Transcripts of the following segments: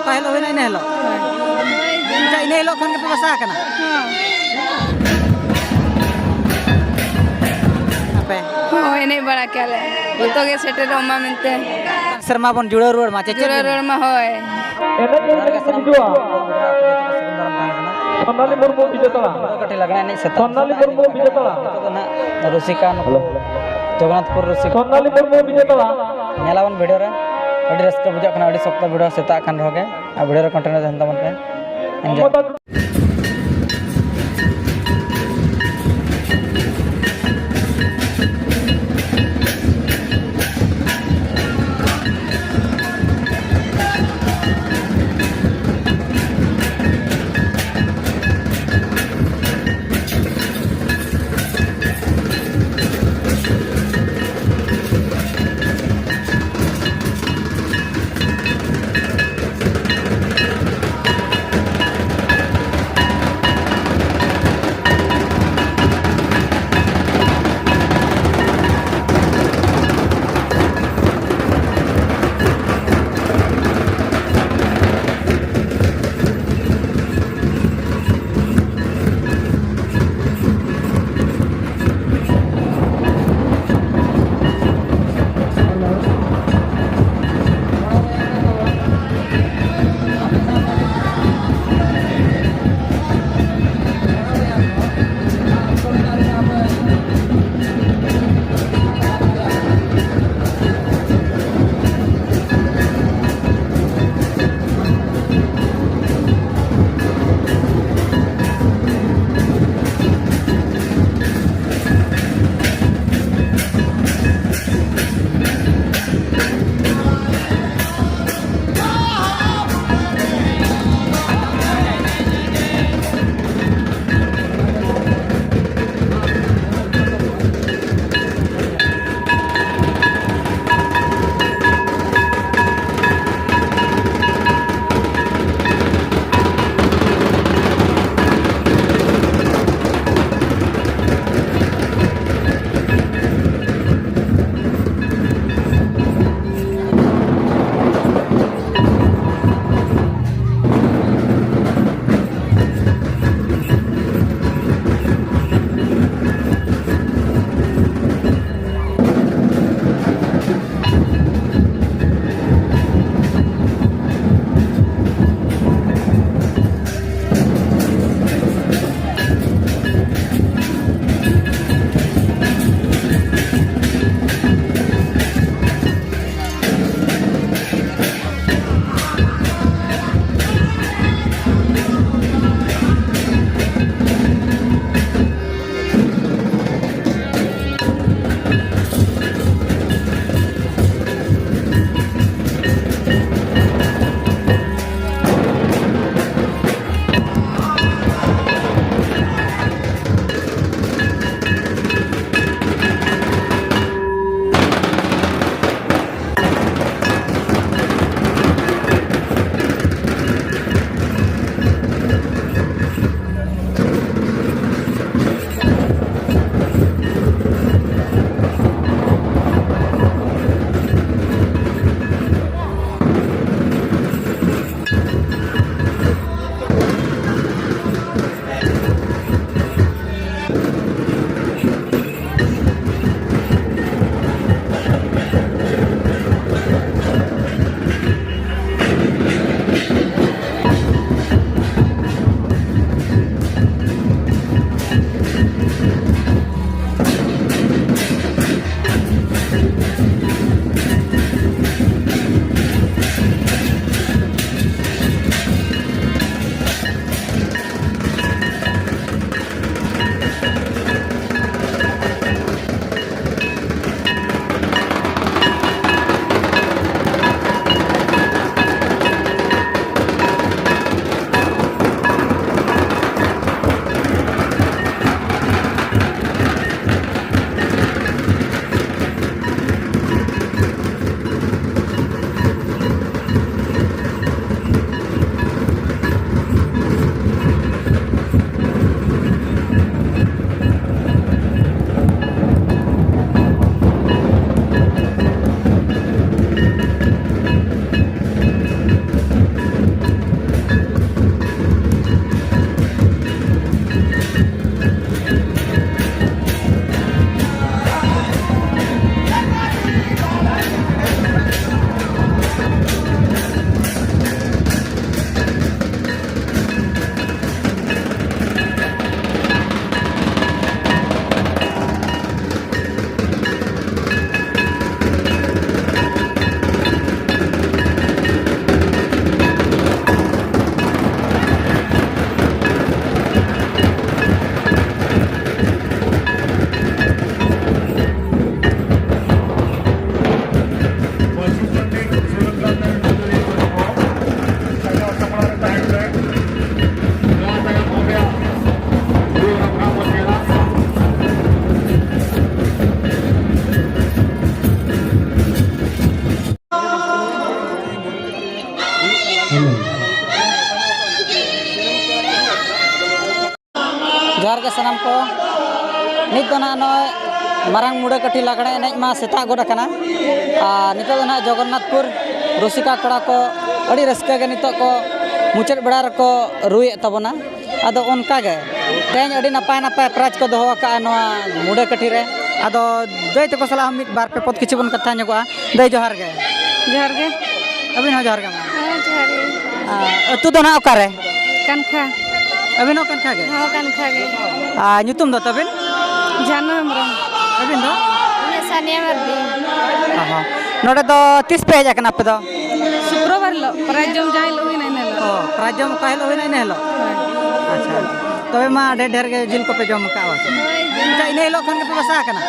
ᱚᱠᱟ ᱦᱤᱞᱳᱜ ᱦᱩᱭᱱᱟ ᱤᱱᱟᱹ ᱦᱤᱞᱳᱜ ᱤᱱᱟᱹ ᱦᱤᱞᱳᱜ ᱠᱷᱚᱱ ᱜᱮᱯᱮ ᱵᱟᱥᱟ ᱟᱠᱟᱱᱟ ᱟᱯᱮ ᱦᱳᱭ ᱮᱱᱮᱡ ᱵᱟᱲᱟ ᱠᱮᱭᱟᱞᱮ ᱡᱚᱛᱚ ᱜᱮ ᱥᱮᱴᱮᱨᱚᱜ ᱢᱟ ᱢᱮᱱᱛᱮ ᱥᱮᱨᱢᱟ ᱵᱚᱱ ᱡᱩᱲᱟᱹᱣ ᱨᱩᱣᱟᱹᱲ ᱢᱟ ᱪᱮᱫ ᱡᱩᱲᱟᱹ ᱨᱚᱲ ᱢᱟ ᱦᱳᱭ ᱥᱚᱱᱟᱞᱤ ᱢᱩᱨᱢᱩ ᱵᱤᱡᱮᱛᱟᱲᱟ ᱠᱟᱹᱴᱤᱡ ᱞᱟᱜᱽᱲᱮ ᱮᱱᱮᱡ ᱥᱮᱛᱟᱜ ᱥᱚᱱᱟᱞᱤ ᱢᱩᱨᱢᱩ ᱵᱤᱡᱮᱛᱟᱲᱟ ᱱᱤᱛᱚᱜ ᱫᱚ ᱱᱟᱦᱟᱜ ᱨᱩᱥᱤᱠᱟ ᱡᱚᱜᱚᱱᱱᱟᱛᱷᱯᱩᱨ ᱨᱩᱥᱤᱠᱟ ᱥᱚᱱᱟᱞᱤ ᱢᱩᱨᱢᱩ ᱵᱤᱡᱮᱛᱟᱲᱟ ᱧᱮᱞᱟᱵᱚᱱ ᱵᱷᱤᱰᱤᱭᱳ ᱨᱮ ᱟᱹᱰᱤ ᱨᱟᱹᱥᱠᱟᱹ ᱵᱩᱡᱷᱟᱹᱜ ᱠᱟᱱᱟ ᱟᱹᱰᱤ ᱥᱚᱠᱛᱚ ᱵᱷᱤᱰᱤᱭᱳ ᱥᱮᱛᱟᱜ ᱠᱟᱱ ᱨᱮᱦᱚᱸ ᱜᱮ ᱟᱨ ᱵᱷᱤᱰᱤᱭᱳ ᱨᱮ ᱠᱚᱱᱴᱤᱱᱤᱭᱩ ᱛᱟᱦᱮᱱ ᱛᱟᱵᱚᱱ ᱯᱮ को नित तो ना मारंग मुड़ा कटी लागड़े एनेज मा सेता गोड कना नित तो ना जगन्नाथपुर रसिका कड़ा को अड़ी रस्का के नित को मुचाद बेड़ा रको रुए तबना आदो उनका गे तेज अड़ी नपाय नपाय प्राइज को दोहो का मुड़ा कटी रे आदो दई तको सला हम बार पे पद किछि बन कथा नगोआ दई जोहार गे अबिन हो जोहार गे अतु दो ना ओकारे कनखा अबिन हो कनखा गे हाँ कनखा गे nyutum do tabin जानो हेम्ब्रम अबिन दो सानिया मर्दी नोडे दो तीस पे हेज कना पे दो शुक्रवार लो प्राइजम जाइल हुई नहीं नेलो प्राइजम काहेल होई नहीं हेलो अच्छा तबे मा ढेर ढेर के जिल को पे जम का आवा अच्छा इने हेलो खन के पे बसा कना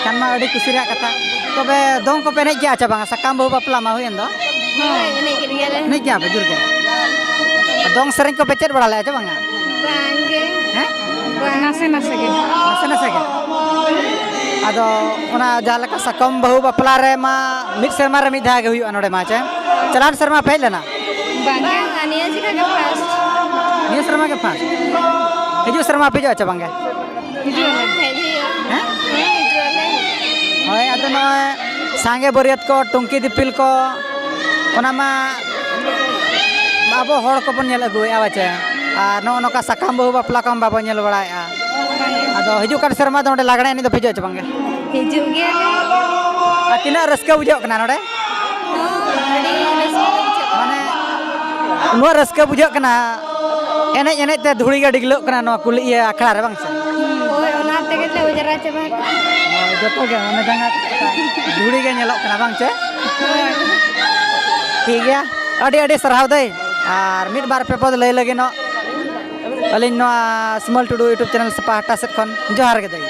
kan ma adi kusiriya kata tobe dong ko pe nej gya acha bang sakam bahu bapla ma huyen do nej gya be jur ke dong sering ko pecet bada le acha bang बांगे हैं नसे नसे के nase ke ado ona jala ka sakam bahu bapla re ma mid serma re mid dha ge huyu anode ma cha chalan serma pe lena बांगे अनिया जी का first ni serma ke pas heju serma pe jo acha bang हैं हैं होय आदो न सांगे बरियत को टुंकी दिपिल को ओना मा बाबो हड़ को बन नेल अगुय आवाचे आ नो नका सकाम बहु बापला कम बाबो नेल बड़ाया आदो हिजु कर शर्मा दोडे लागणे नि दो भेजो चबंगे हिजु गे आ तिना रस्का बुझो कना नोडे माने नो रस्का बुझो कना एने एने ते धुड़ी गा डिगलो कना नो कुली ये आखड़ा रे बांग से ओय ओना ते के उजरा चबा जतो गे माने जंगा धुड़ी गे नेलो कना बांग से ठीक गया अड़ी अड़ी सरहाव दे और मिड बार पे पद लय लगे नो अलिन नो स्मॉल टू डू यूट्यूब चैनल से पाहटा सेट खन जोहार गे दई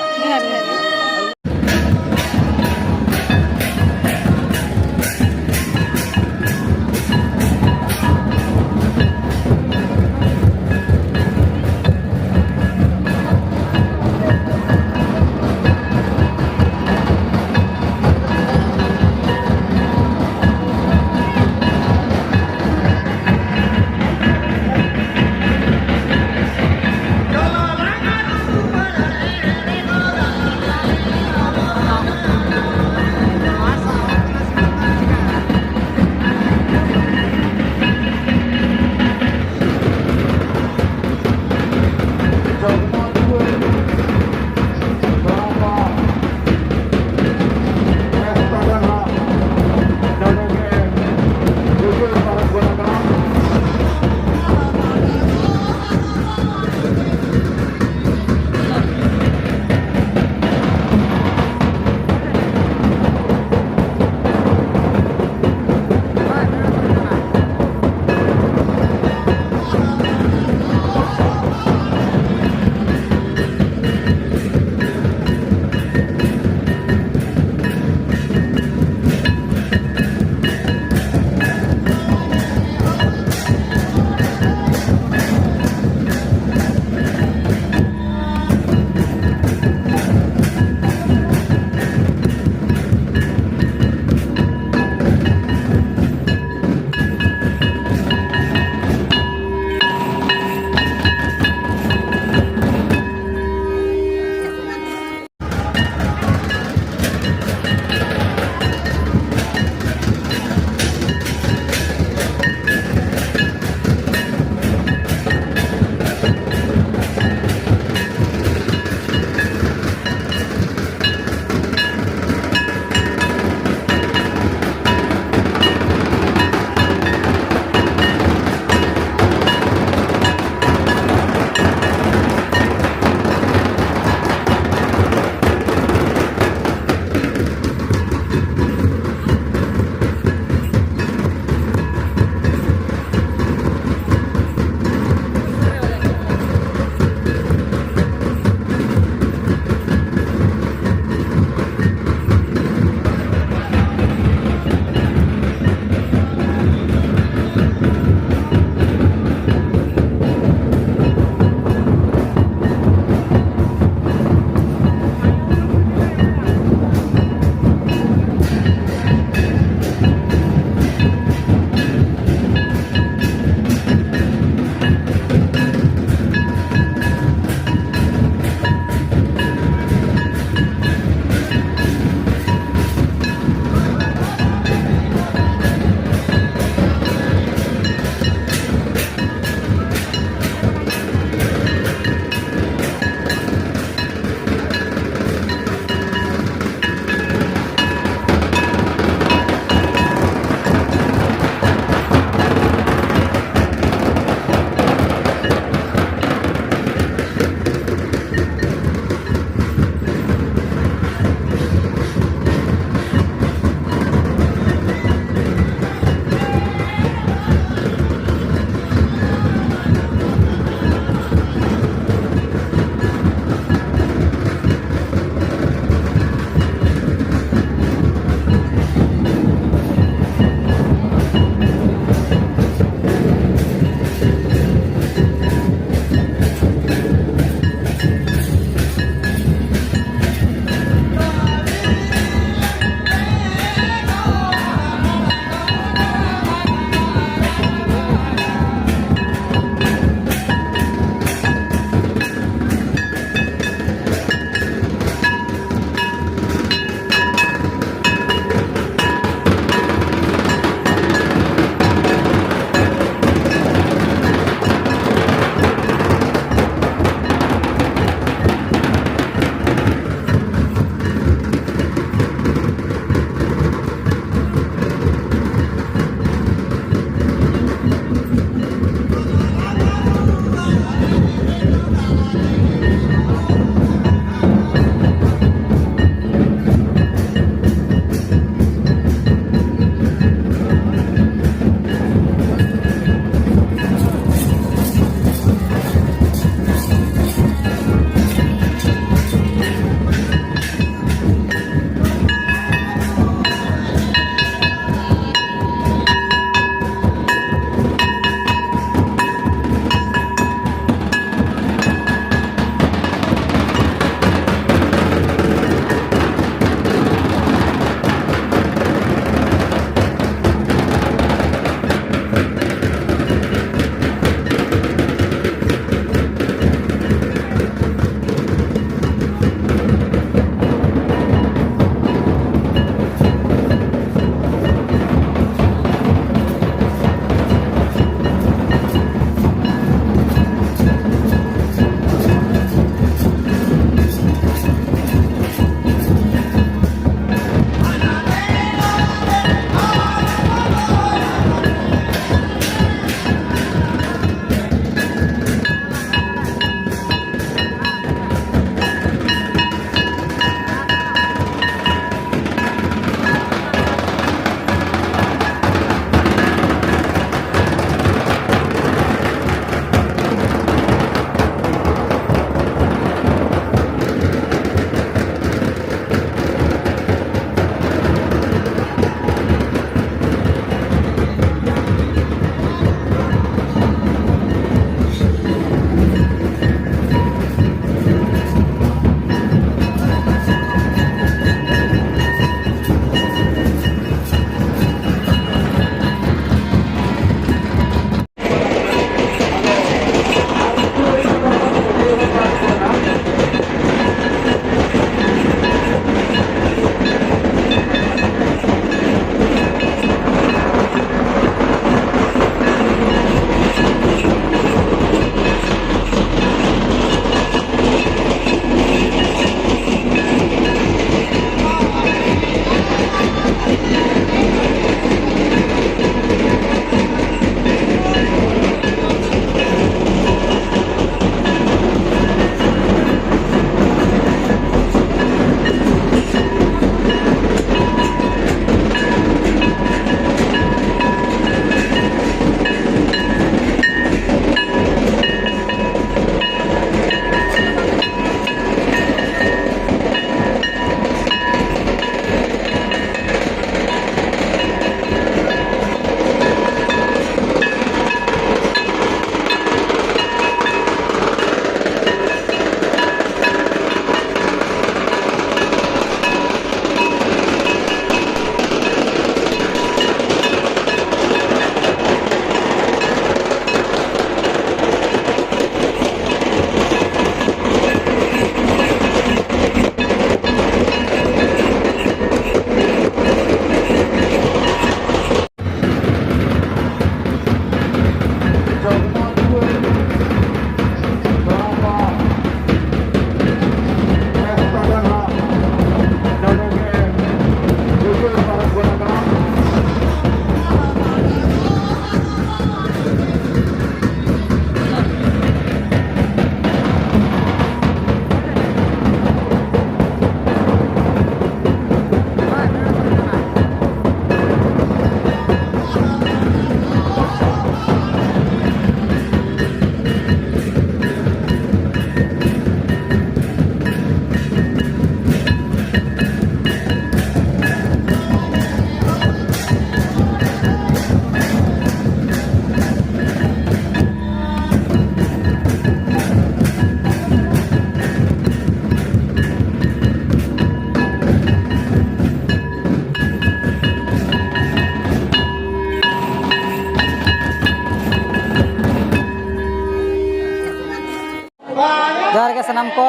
को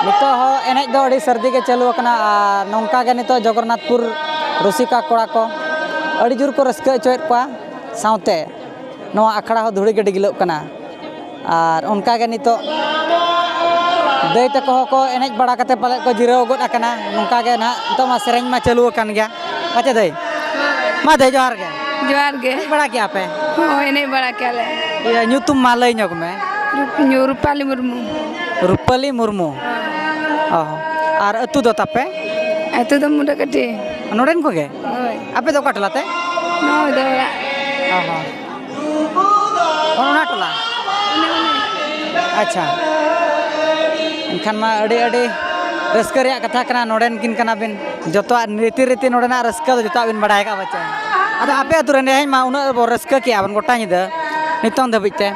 नितो हो एनेज दो अड़ी सर्दी के चालू अकना आर नौका के नितो जगन्नाथपुर रसिका कोड़ा को अड़ी जोर को रस्का चोएत कोआ साउते नवा अखड़ा हो धुड़ी गड्डी गिलोग कना आर उनका के नितो दई तको को एनेज बड़ा कते पाले को जिराव गोद अकना नौका के ना तो मा सेरेंज मा चालू अकन गया अच्छा दई मा दई जोहार के बड़ा क्या पे हो नहीं बड़ा क्या ले ये ᱧᱩᱛᱩᱢ मा लई ᱧᱚᱜ ᱢᱮ रूपाली मुर्मू रूपाली मुर्मू और अतु दो तापे ऐतो तो मुंडा कटे नोडेन को गे होय आपे दो कटलाते नो दौड़ा ओना टोला अच्छा इनखान मा अड़ी अड़ी रस्का रे कथा कना नोडेन किन कना बिन जतो रीति रीति नोडेना रस्का दो जतो बिन बडाय का बच्चा अद आपे अतु रेन हेज मा उना रस्का के आबन गोटा निदा नितों धबिते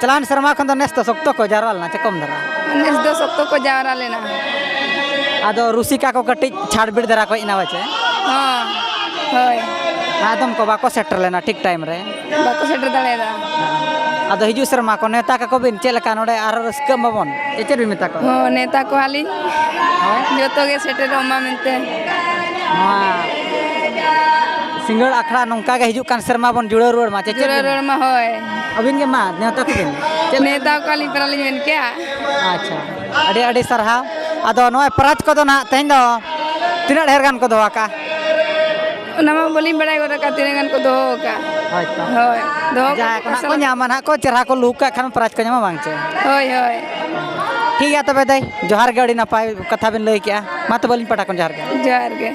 चलान शर्मा खन दो नेस तो सख्तो को जारवाल ना चकम धरा नेस दो सख्तो को जावरा लेना आदो रुसिका को कटी छाड़ बिड़ धरा को इना बचे हां होय आदम को बाको सेटर लेना ठीक टाइम रे बाको सेटर दालेदा आदो हिजु शर्मा को नेता का को बिन चेलका नोडे आर रस्का मबन चेचर बि मेता को हो नेता को हाली जतो गे सेटर ओमा मेनते सिंगल अखड़ा नौका के हिजु कान शर्मा बन जुड़े रोड मा चेचर रोड में होय अबिन के मा नेता को बिन नेता को हाली पराली मेन क्या अच्छा अड़ी अड़ी सरहा आदो नोय प्राज को दो ना तेन दो तिना ढेर गान को दो का ओनामा बोली बड़ाई गोरा का तिने गान को दो का अच्छा होय दो जा को न्यामा ना को चरहा को लुक का खान प्राज को न्यामा बांगचे होय होय ठीक है तबे दई जोहार के अड़ी नपाय कथा बिन लई किया मा तो बलिन पटा कोन जोहार के